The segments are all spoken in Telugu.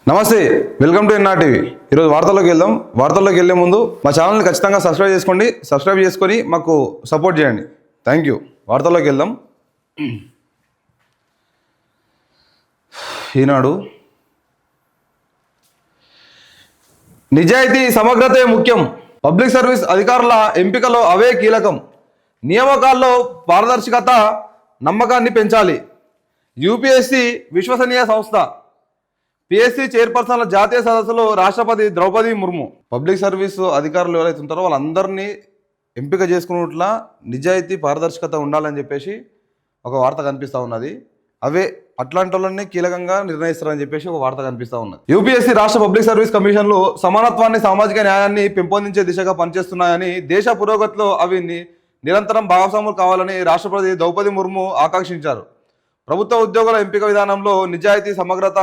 నమస్తే, వెల్కమ్ టు ఎన్ఆర్ టీవీ. ఈరోజు వార్తల్లోకి వెళ్దాం. వార్తల్లోకి వెళ్లే ముందు మా ఛానల్ని ఖచ్చితంగా సబ్స్క్రైబ్ చేసుకోండి. సబ్స్క్రైబ్ చేసుకొని మాకు సపోర్ట్ చేయండి. Thank you. వార్తల్లోకి వెళ్దాం. ఈనాడు నిజాయితీ సమగ్రతే ముఖ్యం. పబ్లిక్ సర్వీస్ అధికారుల ఎంపికలో అవే కీలకం. నియామకాల్లో పారదర్శకత, నమ్మకాన్ని పెంచాలి. యూపీఎస్సీ విశ్వసనీయ సంస్థ. పిఎస్సి చైర్పర్సన్ల జాతీయ సదస్సులో రాష్ట్రపతి ద్రౌపది ముర్ము పబ్లిక్ సర్వీసు అధికారులు ఎవరైతే ఉంటారో వాళ్ళందరినీ ఎంపిక చేసుకున్నట్లా నిజాయితీ పారదర్శకత ఉండాలని చెప్పేసి ఒక వార్త కనిపిస్తూ ఉన్నది. అవే అట్లాంటి వాళ్ళని కీలకంగా నిర్ణయిస్తారని చెప్పేసి ఒక వార్త కనిపిస్తూ ఉన్నది. యూపీఎస్సీ రాష్ట్ర పబ్లిక్ సర్వీస్ కమిషన్లు సమానత్వాన్ని, సామాజిక న్యాయాన్ని పెంపొందించే దిశగా పనిచేస్తున్నాయని, దేశ పురోగతిలో అవి నిరంతరం భాగస్వాములు కావాలని రాష్ట్రపతి ద్రౌపది ముర్ము ఆకాంక్షించారు. ప్రభుత్వ ఉద్యోగుల ఎంపిక విధానంలో నిజాయితీ, సమగ్రత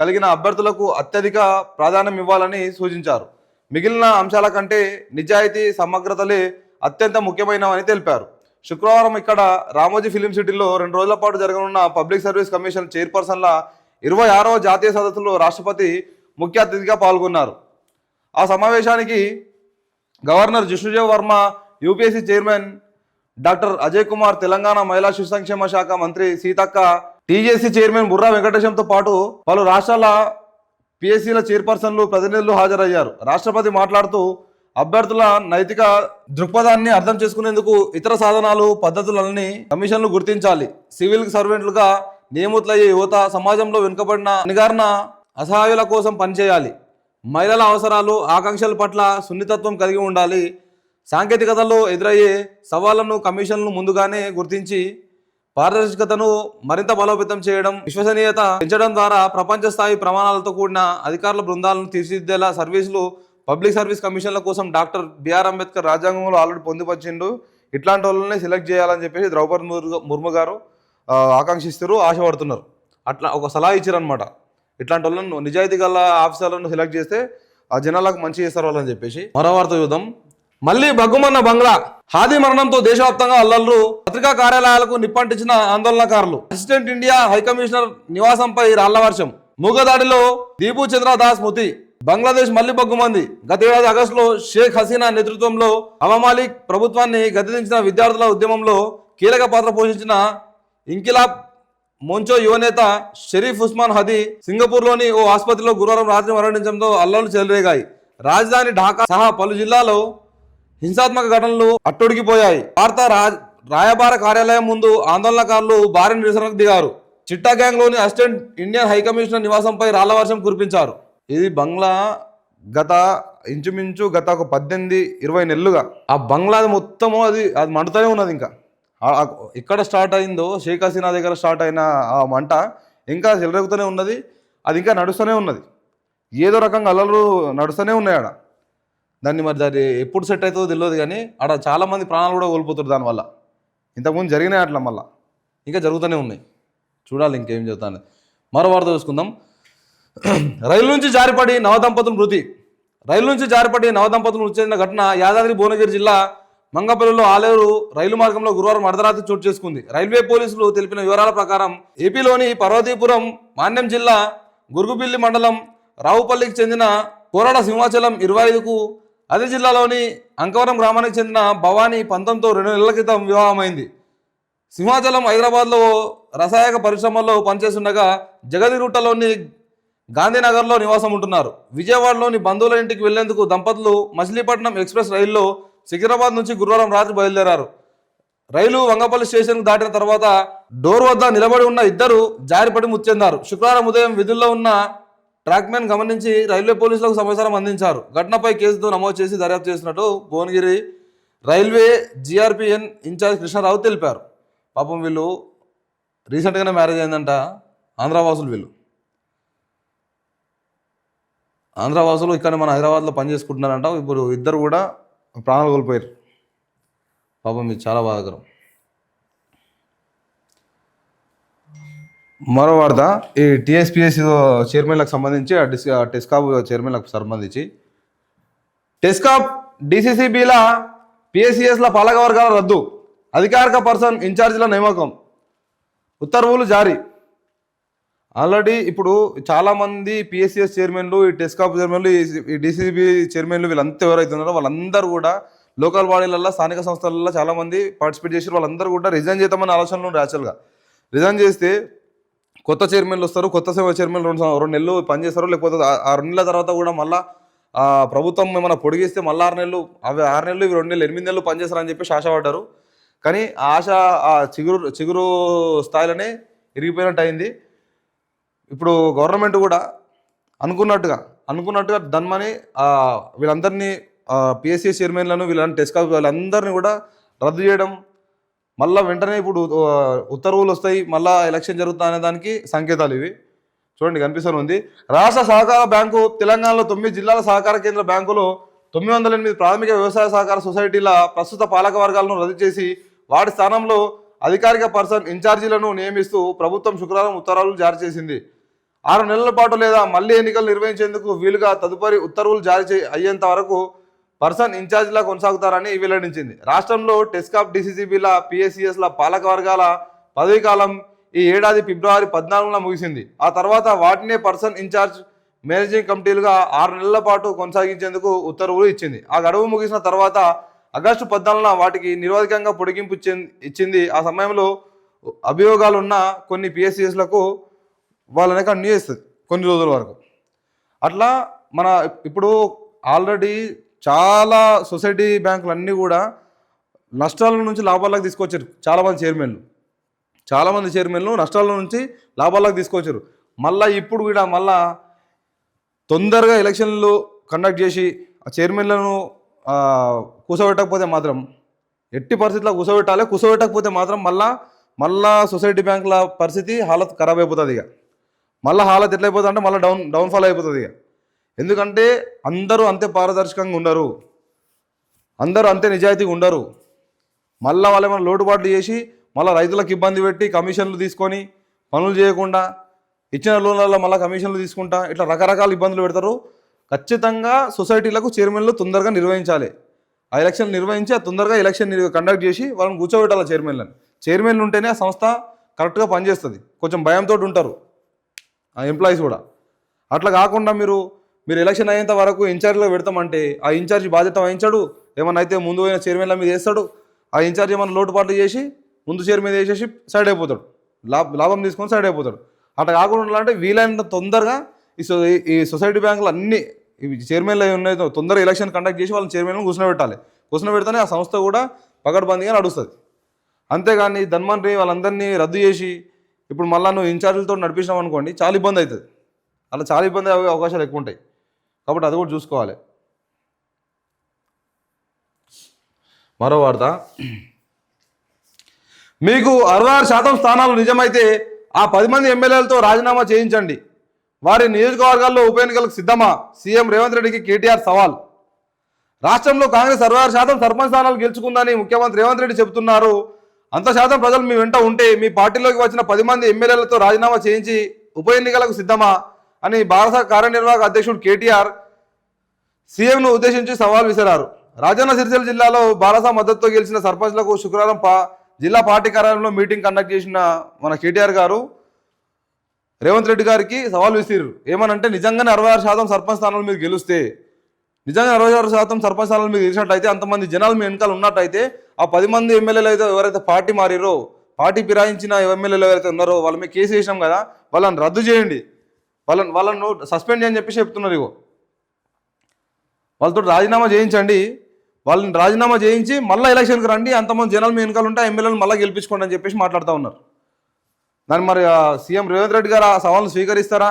కలిగిన అభ్యర్థులకు అత్యధిక ప్రాధాన్యం ఇవ్వాలని సూచించారు. మిగిలిన అంశాల కంటే నిజాయితీ, సమగ్రతలే అత్యంత ముఖ్యమైనవని తెలిపారు. శుక్రవారం ఇక్కడ రామోజీ ఫిలిం సిటీలో 2 రోజుల పాటు జరగనున్న పబ్లిక్ సర్వీస్ కమిషన్ చైర్పర్సన్ల 26వ జాతీయ సదస్సులో రాష్ట్రపతి ముఖ్య అతిథిగా పాల్గొన్నారు. ఆ సమావేశానికి governor Jishnu Dev Varma, UPSC chairman doctor Ajay Kumar, Telangana మహిళా శిశు సంక్షేమ శాఖ మంత్రి సీతక్క, టీజేసీ చైర్మన్ బుర్రా వెంకటేశంతో పాటు పలు రాష్ట్రాల పిఎస్సీల చైర్పర్సన్లు, ప్రతినిధులు హాజరయ్యారు. రాష్ట్రపతి మాట్లాడుతూ అభ్యర్థుల నైతిక దృక్పథాన్ని అర్థం చేసుకునేందుకు ఇతర సాధనాలు, పద్ధతులన్నీ కమిషన్లు గుర్తించాలి. సివిల్ సర్వెంట్లుగా నియమితులయ్యే యువత సమాజంలో వెనుకబడిన, అణగారిన, అసహాయుల కోసం పనిచేయాలి. మహిళల అవసరాలు, ఆకాంక్షల పట్ల సున్నితత్వం కలిగి ఉండాలి. సాంకేతికతలో ఎదురయ్యే సవాళ్లను కమిషన్లు ముందుగానే గుర్తించి పారదర్శకతను మరింత బలోపేతం చేయడం, విశ్వసనీయత పెంచడం ద్వారా ప్రపంచ స్థాయి ప్రమాణాలతో కూడిన అధికారుల బృందాలను తీర్చిదిద్దేలా సర్వీసులు, పబ్లిక్ సర్వీస్ కమిషన్ల కోసం డాక్టర్ బిఆర్ అంబేద్కర్ రాజ్యాంగంలో ఆల్రెడీ పొందుపరిచిండు. ఇట్లాంటి వాళ్ళని సెలెక్ట్ చేయాలని చెప్పేసి ద్రౌపది ముర్ము గారు ఆకాంక్షిస్తారు, ఆశపడుతున్నారు. అట్లా ఒక సలహా ఇచ్చారనమాట. ఇట్లాంటి వాళ్ళను, నిజాయితీ గల ఆఫీసర్లను సెలెక్ట్ చేస్తే ఆ జనాలకు మంచి చేస్తారు వాళ్ళని చెప్పేసి. మరో వార్త చూద్దాం. మళ్లీ బగ్గుమన్న బంగ్లా. హాదీ మరణంతో దేశవ్యాప్తంగా అల్లర్లు. పత్రికా కార్యాలయాలకు నిప్పంటించిన ఆందోళనకారులు. అసిస్టెంట్ ఇండియా హైకమిషనర్ నివాసంపై రాళ్ల వర్షం. మూగదాడిలో దీపు చంద్ర దాస్ మృతి. బంగ్లాదేశ్ మళ్లీ బగ్గుమంది. గత ఏడాది ఆగస్టులో షేక్ హసీనా నేతృత్వంలో అవామాలిక్ ప్రభుత్వాన్ని గద్దెదించిన విద్యార్థుల ఉద్యమంలో కీలక పాత్ర పోషించిన ఇంకిలాబ్ మోంచో యువనేత షరీఫ్ ఉస్మాన్ హదీ సింగపూర్లోని ఓ ఆసుపత్రిలో గురువారం రాత్రి మరణించడంతో అల్లర్లు చెలరేగాయి. రాజధాని ఢాకా సహా పలు జిల్లాలో హింసాత్మక ఘటనలు అట్టుడికిపోయాయి. భారత రాయబార కార్యాలయం ముందు ఆందోళనకారులు భారీ నిరసనకు దిగారు. చిట్టా గ్యాంగ్లోని అసిస్టెంట్ ఇండియన్ హైకమిషనర్ నివాసంపై రాళ్ల వర్షం కురిపించారు. ఇది బంగ్లా గత ఇంచుమించు ఒక 18-20 నెలలుగా ఆ బంగ్లా మొత్తము అది మండుతూనే ఉన్నది. ఇంకా ఎక్కడ స్టార్ట్ అయిందో, షేక్ హసీనా దగ్గర స్టార్ట్ అయిన ఆ మంట ఇంకా చెలరేగుతూనే ఉన్నది. అది ఇంకా నడుస్తూనే ఉన్నది. ఏదో రకంగా అల్లర్లు నడుస్తూనే ఉన్నాయి ఆడ. దాన్ని ఎప్పుడు సెట్ అవుతుందో తెలియదు, కానీ ఆడ చాలామంది ప్రాణాలు కూడా కోల్పోతారు దానివల్ల. ఇంతకుముందు జరిగినాయి అట్లా, మళ్ళీ ఇంకా జరుగుతూనే ఉన్నాయి. చూడాలి ఇంకేం జరుగుతుంది. మరో వార్త చూసుకుందాం. రైలు నుంచి జారిపడి నవదంపతులు మృతి. రైలు నుంచి జారిపడి నవదంపతులు మృతి చెందిన ఘటన యాదాద్రి భువనగిరి జిల్లా మంగపల్లిలో ఆలేరు రైలు మార్గంలో గురువారం అర్ధరాత్రి చోటు చేసుకుంది. రైల్వే పోలీసులు తెలిపిన వివరాల ప్రకారం ఏపీలోని పర్వతీపురం, మాన్యం జిల్లా గురుగుబిల్లి మండలం రావుపల్లికి చెందిన కోరడ సింహాచలం 25కు, అదే జిల్లాలోని అంకవరం గ్రామానికి చెందిన భవానీ 19తో 2 నెలల క్రితం వివాహమైంది. సింహాచలం హైదరాబాద్లో రసాయక పరిశ్రమల్లో పనిచేస్తుండగా జగదిగుట్టలోని గాంధీనగర్లో నివాసం ఉంటున్నారు. విజయవాడలోని బంధువుల ఇంటికి వెళ్లేందుకు దంపతులు మచిలీపట్నం ఎక్స్ప్రెస్ రైల్లో సికింద్రాబాద్ నుంచి గురువారం రాత్రి బయలుదేరారు. రైలు వంగపల్లి స్టేషన్కు దాటిన తర్వాత డోర్ వద్ద నిలబడి ఉన్న ఇద్దరు జారిపడి మృతి చెందారు. శుక్రవారం ఉదయం విధుల్లో ఉన్న ట్రాక్మెన్ గమనించి రైల్వే పోలీసులకు సమాచారం అందించారు. ఘటనపై కేసుతో నమోదు చేసి దర్యాప్తు చేసినట్టు భువనగిరి రైల్వే జీఆర్పీఎన్ ఇన్ఛార్జ్ కృష్ణారావు తెలిపారు. పాపం వీళ్ళు రీసెంట్గానే మ్యారేజ్ అయిందంట. ఆంధ్రవాసులు వీళ్ళు. ఆంధ్రవాసులు ఇక్కడ మన హైదరాబాద్లో పనిచేసుకుంటున్నారంట. ఇప్పుడు ఇద్దరు కూడా ప్రాణాలు కోల్పోయారు. పాపం ఇది చాలా బాధాకరం. మరో వార్త. ఈ టీఎస్పీఎస్సీ చైర్మన్లకు సంబంధించి, టెస్కాప్ చైర్మన్లకు సంబంధించి టెస్కాప్, డీసీసీబీల, పిఎస్సిఎస్ల పాలకవర్గాల రద్దు, అధికారిక పర్సన్ ఇన్ఛార్జీల నియామకం, ఉత్తర్వులు జారీ. ఆల్రెడీ ఇప్పుడు చాలామంది పిఎస్సిఎస్ చైర్మన్లు, ఈ టెస్కాప్ చైర్మన్లు, ఈ డిసిబి చైర్మన్లు వీళ్ళంతా ఎవరైతే ఉన్నారో వాళ్ళందరూ కూడా లోకల్ బాడీలలో, స్థానిక సంస్థలలో చాలామంది పార్టిసిపేట్ చేసి వాళ్ళందరూ కూడా రిజైన్ చేద్దామని ఆలోచనలు ఉండే యాక్చువల్గా. రిజైన్ చేస్తే కొత్త చైర్మన్లు వస్తారు, కొత్త చైర్మన్ రెండు నెలలు పనిచేస్తారు, లేకపోతే ఆ 2 నెలల తర్వాత కూడా మళ్ళీ ప్రభుత్వం ఏమైనా పొడిగిస్తే మళ్ళీ 6 నెలలు, అవి 6 నెలలు, ఇవి 2 నెలలు, 8 నెలలు పనిచేస్తారని చెప్పి ఆశపడ్డారు. కానీ ఆ ఆశ ఆ చిగురు స్థాయిలోనే ఇరిగిపోయినట్టు అయింది. ఇప్పుడు గవర్నమెంట్ కూడా అనుకున్నట్టుగా ధన్మని వీళ్ళందరినీ పిఎస్సి చైర్మన్లను, వీళ్ళని టెస్కా వీళ్ళందరినీ కూడా రద్దు చేయడం, మళ్ళీ వెంటనే ఇప్పుడు ఉత్తర్వులు వస్తాయి, మళ్ళీ ఎలక్షన్ జరుగుతా అనే దానికి సంకేతాలు ఇవి. చూడండి కనిపిస్తుంది. రాష్ట్ర సహకార బ్యాంకు తెలంగాణలో 9 జిల్లాల సహకార కేంద్ర బ్యాంకులు 908 ప్రాథమిక వ్యవసాయ సహకార సొసైటీల ప్రస్తుత పాలక వర్గాలను రద్దు చేసి వాటి స్థానంలో అధికారిక పర్సన్ ఇన్ఛార్జీలను నియమిస్తూ ప్రభుత్వం శుక్రవారం ఉత్తర్వులు జారీ చేసింది. 6 నెలల పాటు లేదా మళ్లీ ఎన్నికలు నిర్వహించేందుకు వీలుగా తదుపరి ఉత్తర్వులు జారీ అయ్యేంత వరకు పర్సన్ ఇన్ఛార్జిలా కొనసాగుతారని వెల్లడించింది. రాష్ట్రంలో టెస్కాప్, డిసిసిబిల, పిఎస్సిఎస్ల పాలక వర్గాల పదవీకాలం ఈ ఏడాది ఫిబ్రవరి 14న ముగిసింది. ఆ తర్వాత వాటినే పర్సన్ ఇన్ఛార్జ్, మేనేజింగ్ కమిటీలుగా 6 నెలల పాటు కొనసాగించేందుకు ఉత్తర్వులు ఇచ్చింది. ఆ గడువు ముగిసిన తర్వాత ఆగస్టు 14న వాటికి నిరోధకంగా పొడిగింపు ఇచ్చింది. ఆ సమయంలో అభియోగాలున్న కొన్ని పిఎస్సిఎస్లకు వాళ్ళని కంటిన్యూ చేస్తుంది కొన్ని రోజుల వరకు. అట్లా మన ఇప్పుడు ఆల్రెడీ చాలా సొసైటీ బ్యాంకులు అన్నీ కూడా నష్టాల నుంచి లాభాలకు తీసుకొచ్చారు. చాలామంది చైర్మన్లు నష్టాల నుంచి లాభాలకు తీసుకొచ్చారు. మళ్ళీ ఇప్పుడు కూడా తొందరగా ఎలక్షన్లు కండక్ట్ చేసి ఆ చైర్మన్లను కూసబెట్టకపోతే మాత్రం, ఎట్టి పరిస్థితుల్లో కూసబెట్టకపోతే మాత్రం మళ్ళా సొసైటీ బ్యాంకుల పరిస్థితి హాలత్ ఖరాబ్ అయిపోతుంది. ఇక మళ్ళీ హాలత్ ఎట్లయిపోతుంది అంటే మళ్ళీ డౌన్ఫాల్ అయిపోతుంది. ఇక ఎందుకంటే అందరూ అంతే పారదర్శకంగా ఉండరు, అందరూ అంతే నిజాయితీగా ఉండరు. మళ్ళీ వాళ్ళు ఏమైనా లోటుపాట్లు చేసి మళ్ళీ రైతులకు ఇబ్బంది పెట్టి కమిషన్లు తీసుకొని పనులు చేయకుండా ఇచ్చిన లోన్లలో మళ్ళీ కమిషన్లు తీసుకుంటా ఇట్లా రకరకాల ఇబ్బందులు పెడతారు. ఖచ్చితంగా సొసైటీలకు చైర్మన్లు తొందరగా నిర్వహించాలి. ఆ ఎలక్షన్ నిర్వహించి తొందరగా ఎలక్షన్ కండక్ట్ చేసి వాళ్ళని కూర్చోబెట్టాలి చైర్మన్లు ఉంటేనే ఆ సంస్థ కరెక్ట్గా పనిచేస్తుంది. కొంచెం భయంతో ఉంటారు ఆ ఎంప్లాయీస్ కూడా. అట్లా కాకుండా మీరు ఎలక్షన్ అయ్యేంత వరకు ఇన్ఛార్జ్లో పెడతామంటే ఆ ఇన్ఛార్జ్ బాధ్యత వహించాడు. ఏమన్నా అయితే ముందు పోయిన చైర్మన్ల మీద వేస్తాడు. ఆ ఇన్ఛార్జ్ ఏమైనా లోటుపాట్లు చేసి ముందు చైర్ మీద వేసేసి సైడ్ అయిపోతాడు, లాభం తీసుకొని సైడ్ అయిపోతాడు. అట్లా కాకుండా అంటే వీలైనంత తొందరగా ఈ సొసైటీ బ్యాంకులు అన్ని ఇవి చైర్మన్లు ఉన్నాయి తొందరగా ఎలక్షన్ కండక్ట్ చేసి వాళ్ళని చైర్మన్లను కూర్చోబెడితేనే ఆ సంస్థ కూడా పకడ్బందీగా నడుస్తుంది. అంతేగాని ధన్వంతరి వాళ్ళందరినీ రద్దు చేసి ఇప్పుడు మళ్ళీ నువ్వు ఇన్ఛార్జీలతో నడిపించినావు అనుకోండి, చాలా ఇబ్బంది అవుతుంది. అలా చాలా ఇబ్బంది అయ్యే అవకాశాలు ఎక్కువ ఉంటాయి. కాబట్టి అది కూడా చూసుకోవాలి. మరో వార్త, మీకు 66% స్థానాలు నిజమైతే ఆ 10 మంది ఎమ్మెల్యేలతో రాజీనామా చేయించండి. వారి నియోజకవర్గాల్లో ఉప ఎన్నికలకు సిద్ధమా? సీఎం రేవంత్ రెడ్డికి కేటీఆర్ సవాల్. రాష్ట్రంలో కాంగ్రెస్ 66% సర్పంచ్ స్థానాలు గెలుచుకుందని ముఖ్యమంత్రి రేవంత్ రెడ్డి చెబుతున్నారు. అంత శాతం ప్రజలు మీ వెంట ఉంటే మీ పార్టీలోకి వచ్చిన 10 మంది ఎమ్మెల్యేలతో రాజీనామా చేయించి ఉప ఎన్నికలకు సిద్ధమా అని భారత కార్యనిర్వాహక అధ్యక్షుడు కేటీఆర్ సీఎంను ఉద్దేశించి సవాల్ విసిరారు. రాజన్న సిరిసిల్ల జిల్లాలో బారస మద్దతుతో గెలిచిన సర్పంచ్లకు శుక్రవారం జిల్లా పార్టీ కార్యాలయంలో మీటింగ్ కండక్ట్ చేసిన మన కేటీఆర్ గారు రేవంత్ రెడ్డి గారికి సవాల్ విసిరారు. ఏమనంటే నిజంగానే 66% సర్పంచ్ స్థానాలు మీరు గెలిస్తే, నిజంగా 66% సర్పంచ్ స్థానాలు మీరు గెలిచినట్టయితే, అంతమంది జనాలు మీ వెనకాల ఉన్నట్టయితే ఆ 10 మంది ఎమ్మెల్యేలు అయితే ఎవరైతే పార్టీ మారిరో, పార్టీ ఫిరాయించిన ఎమ్మెల్యేలు ఎవరైతే ఉన్నారో వాళ్ళ మీద కేసు వేసినాం కదా, వాళ్ళని రద్దు చేయండి, వాళ్ళను సస్పెండ్ చేయని చెప్పేసి చెప్తున్నారు. ఇగో వాళ్ళతో రాజీనామా చేయించండి, వాళ్ళని రాజీనామా చేయించి మళ్ళీ ఎలక్షన్కి రండి, అంతమంది జనాలు మీ వెనకాల ఉంటే ఎమ్మెల్యేలు మళ్ళీ గెలిపించుకోండి అని చెప్పేసి మాట్లాడుతూ ఉన్నారు. దాన్ని మరి సీఎం రేవంత్ రెడ్డి గారు ఆ సవాల్ను స్వీకరిస్తారా,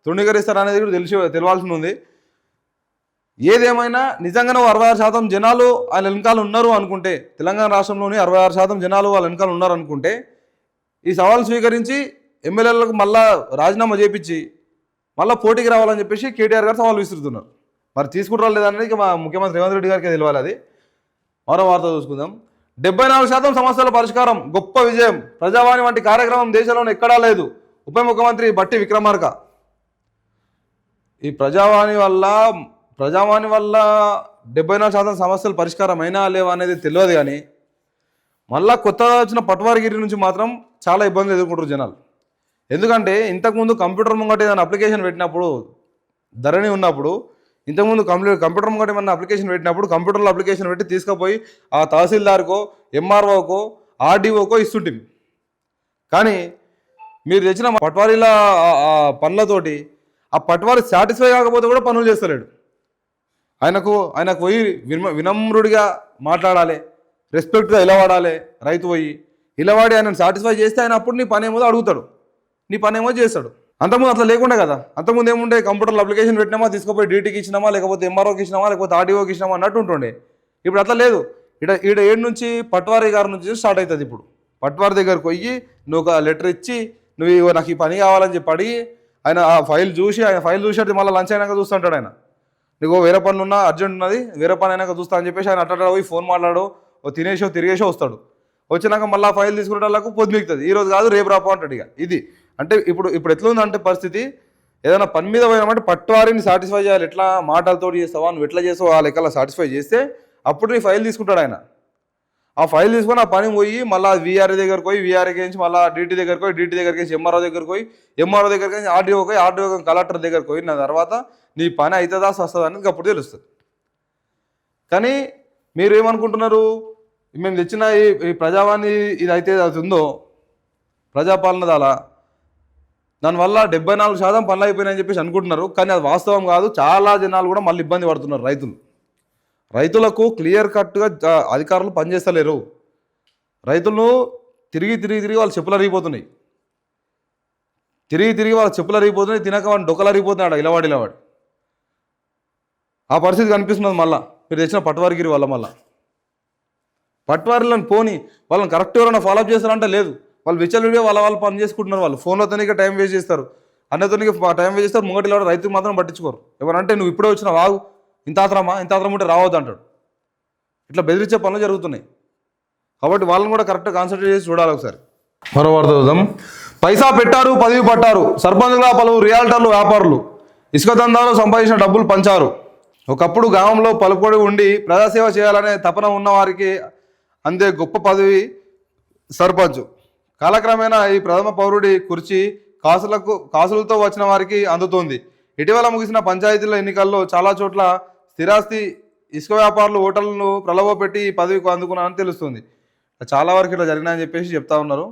తృణీకరిస్తారా అనేది కూడా తెలియాల్సి ఉంది. ఏదేమైనా నిజంగానే 66% జనాలు వాళ్ళ వెనకాల ఉన్నారు అనుకుంటే, తెలంగాణ రాష్ట్రంలోని 66% జనాలు వాళ్ళ వెనకాల ఉన్నారు అనుకుంటే, ఈ సవాల్ స్వీకరించి ఎమ్మెల్యేలకు మళ్ళా రాజీనామా చేయించి మళ్ళీ పోటీకి రావాలని చెప్పేసి కేటీఆర్ గారు సవాల్ విసురుతున్నారు. మరి తీసుకుంటారా లేదనేది మా ముఖ్యమంత్రి రేవంత్ రెడ్డి గారికి తెలియాలి. అది మరో వార్త చూసుకుందాం. 74% సమస్యల పరిష్కారం గొప్ప విజయం, ప్రజావాణి వంటి కార్యక్రమం దేశంలోనే ఎక్కడా లేదు, ఉప ముఖ్యమంత్రి బట్టి విక్రమార్క. ఈ ప్రజావాణి వల్ల 74% సమస్యలు పరిష్కారం అయినా లేవా అనేది తెలియదు. కానీ మళ్ళా కొత్తగా వచ్చిన పట్వారిగిరి నుంచి మాత్రం చాలా ఇబ్బందులు ఎదుర్కొంటారు జనాలు. ఎందుకంటే ఇంతకుముందు కంప్యూటర్ ముంగట ఏదైనా అప్లికేషన్ పెట్టినప్పుడు ధరణి ఉన్నప్పుడు ఇంతకుముందు కంప్యూటర్ ముంగట ఏమన్నా అప్లికేషన్ పెట్టినప్పుడు కంప్యూటర్లో అప్లికేషన్ పెట్టి తీసుకుపోయి ఆ తహసీల్దార్కో ఎంఆర్ఓకో ఆర్డీఓకో ఇస్తుంటుంది. కానీ మీరు తెచ్చిన పట్వారీల పనులతోటి ఆ పట్వారీ సాటిస్ఫై కాకపోతే కూడా పనులు చేస్తలేడు. ఆయనకు పోయి వినమ్రుడిగా మాట్లాడాలి, రెస్పెక్ట్గా ఇలవాడాలి. రైతు పోయి ఇలవాడి ఆయనను సాటిస్ఫై చేస్తే ఆయన అప్పుడు నీ పని ఏమో అడుగుతాడు, నీ పని ఏమో చేస్తాడు. అంతకుముందు అట్లా లేకుండా కదా. అంతకుముందు ఏముండే, కంప్యూటర్లో అప్లికేషన్ పెట్టినామా, తీసుకుపోయి డీటీకి ఇచ్చినామా, లేకపోతే ఎంఆర్ఓకి ఇచ్చినామా, లేకపోతే ఆర్డీఓకి ఇచ్చినామా అన్నట్టు ఉంటుండే. ఇప్పుడు అట్లా లేదు. ఈడ 7 నుంచి పట్వారీ గారి నుంచి స్టార్ట్ అవుతుంది. ఇప్పుడు పట్వారీ దగ్గరకు పోయి నువ్వు ఒక లెటర్ ఇచ్చి నువ్వు నాకు ఈ పని కావాలని చెప్పి అడిగి ఆయన ఆ ఫైల్ చూసి మళ్ళీ లంచ్ అయినాక చూస్తుంటాడు. ఆయన నీకు వేరే పనులు ఉన్నా అర్జెంట్ ఉన్నది, వేరే పని అయినాక చూస్తా అని చెప్పేసి ఆయన అట్లా పోయి ఫోన్ మాట్లాడో తినేసో తిరిగేసో వస్తాడు. వచ్చినాక మళ్ళీ ఆ ఫైల్ తీసుకునే వాళ్ళకు పొద్దుమిగుతుంది. ఈరోజు కాదు రేపు రాపో అంటాడు. ఇక ఇది అంటే ఇప్పుడు ఎట్లుందంటే పరిస్థితి, ఏదైనా పని మీద పోయినామంటే పట్వారీని సాటిస్ఫై చేయాలి. ఎట్లా మాటలతో చేస్తావా, నువ్వు ఎట్లా చేస్తావు ఆ లెక్కలా సాటిస్ఫై చేస్తే అప్పుడు నీ ఫైల్ తీసుకుంటాడు ఆయన. ఆ ఫైల్ తీసుకొని ఆ పని పోయి మళ్ళీ వీఆర్ఏ దగ్గరకు పోయి వీఆర్ఏకి నుంచి మళ్ళీ డీటీ దగ్గరకు పోయి డీటీ దగ్గరికి నుంచి ఎంఆర్ఓ దగ్గరకు పోయి ఎంఆర్ఓ దగ్గరికి నుంచి ఆర్డీఓ కలెక్టర్ దగ్గరకు పోయిన తర్వాత నీ పని అవుతుందా వస్తుందా అనేది అప్పుడు తెలుస్తుంది. కానీ మీరు ఏమనుకుంటున్నారు, మేము తెచ్చిన ఈ ప్రజావాణి ఇది అయితే అది ఉందో ప్రజాపాలన దానివల్ల 74% పనులు అయిపోయినాయని చెప్పేసి అనుకుంటున్నారు. కానీ అది వాస్తవం కాదు. చాలా జనాలు కూడా మళ్ళీ ఇబ్బంది పడుతున్నారు. రైతులకు క్లియర్ కట్గా అధికారులు పనిచేస్తలేరు. రైతులను తిరిగి వాళ్ళ చెప్పులు అరిగిపోతున్నాయి. వాళ్ళ చెప్పులు అరిగిపోతున్నాయి. తినక వాడిని డొక్కలు అరిగిపోతున్నాడు ఇలవాడి. ఆ పరిస్థితి కనిపిస్తున్నది. మళ్ళీ మీరు తెచ్చిన పట్వారిగిరి వల్ల మళ్ళీ పట్వారీలను పోని వాళ్ళని కరెక్ట్ ఎవరైనా ఫాలోఅప్ చేస్తారంటే లేదు. వాళ్ళు విచ్చలవిడిగా వాళ్ళ పని చేసుకుంటున్నారు. వాళ్ళు ఫోన్లతోనికే టైం వేస్ట్ చేస్తారు, అన్నతోనికి టైం వేస్ట్ చేస్తారు. ముంగటి రైతుకు మాత్రం పట్టించుకోరు. ఎవరంటే నువ్వు ఇప్పుడే వచ్చిన వాగు, ఇంత ఆత్రం ఉంటే రావద్దు అంటాడు. ఇట్లా బెదిరించే పనులు జరుగుతున్నాయి. కాబట్టి వాళ్ళని కూడా కరెక్ట్గా కాన్సన్ట్రేట్ చేసి చూడాలి. ఒకసారి మరో వార్త చూద్దాం. పైసా పెట్టారు, పదవి పట్టారు. సర్పంచ్గా పలువురు రియాల్టర్లు, వ్యాపారులు ఇసుక దందాలో సంపాదించిన డబ్బులు పంచారు. ఒకప్పుడు గ్రామంలో పలుపొడి ఉండి ప్రజాసేవ చేయాలనే తపన ఉన్న వారికి అందే గొప్ప పదవి సర్పంచ్. కాలక్రమేణా ఈ ప్రథమ పౌరుడి కుర్చీ కాసులతో వచ్చిన వారికి అందుతోంది. ఇటీవల ముగిసిన పంచాయతీల ఎన్నికల్లో చాలా చోట్ల స్థిరాస్తి ఇసుక వ్యాపారులు ఓటర్లను ప్రలోభపెట్టి ఈ పదవికి అందుకున్నారని తెలుస్తుంది. చాలా వరకు ఇట్లా జరిగినాయని చెప్పేసి చెప్తా ఉన్నారు.